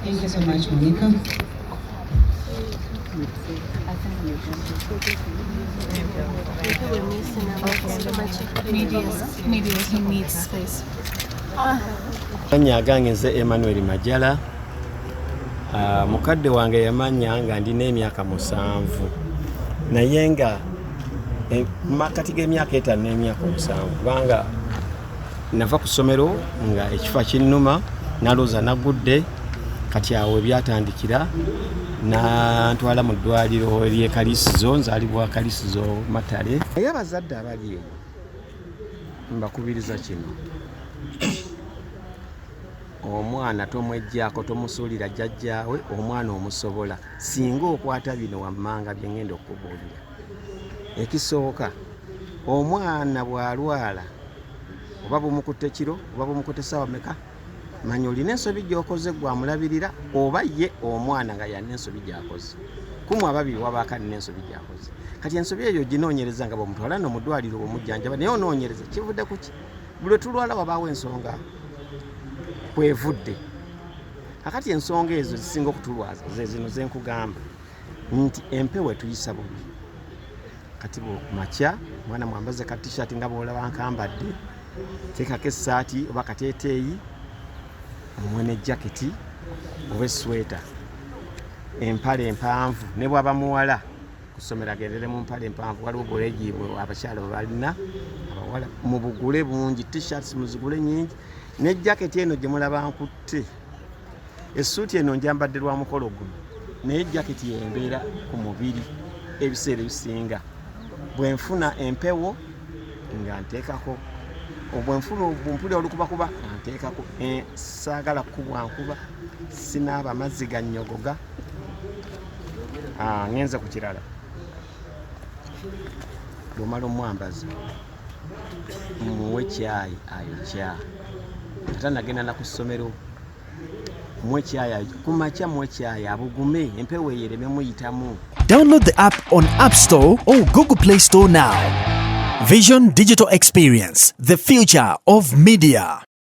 Thank you so much, Monica. Media, he needs space. Gange nze Emmanuel Majala. Mukadde wange yamanya nga ndina emyaka 7 naye nga makati g'emyaka 5 n'emyaka 7 kubanga nava ku ssomero nga ekifa kinnuma nalooza nagudde kati awo byatandikira ntwala mu ddwaliro ery'Ekalisizo nzaalibwa Kalisizo Matale. Naye abazadde abali eyo mbakubiriza kino, omwana tomwejjaako tomusuulira jjajjaawe, omwana omusobola singa okwata bino wammanga bye ngenda okubuulira. Ekisooka, omwana bw'alwala oba bumukutte kiro oba bumukutte ssaawa meka, manya olina ensobi gy'okoze gwamulabirira oba ye omwana nga yalina ensobi gy'akoze. Kumu ababiri wabaako alina ensobi gy'akoze. Kati ensobi eyo ginoonyereza nga bw'omutwala no mu ddwaliro omujjanjaba naye onoonyereza kivudde ku ki? Buli tulwala wabaawo ensonga kwevudde. Akati ensonga ezo zisinga okutulwaza ze zino ze nkugamba nti empewo etuyisa bubi. Kati makya mwana mwambaze ka t-shirt nga bw'olaba nkambadde, teekako essaati oba kateeteeyi, omwe ne jaketi oba esweta, empale empanvu ne bw'aba muwala ku ssomero agendere mu mpale empanvu. Waliwo bulegiibwe abakyala bwe balina abawala mubugule bungi, t-shirts muzigule nyingi ne jaketi eno gye mulaba nkutte. Essuuti eno njambadde lwa mukolo guno naye jaketi yembeera ku mubiri ebiseera ebisinga. Bwenfuna empewo nga nteekako, obwenfuna obumpulira olukubakuba nga nteekako. Saagala kubwa nkuba, sinaaba amazzi ga nnyogoga. Ngenze ku kirala, bw'omala omwambaza muwe caayi ayokya. Ate nagenda na ku ssomero muwe caayi ku makya, muwe caayi abugume empewo eyo ereme muyitamu. Download the app on App Store or Google Play Store now. Vision Digital Experience, the future of media.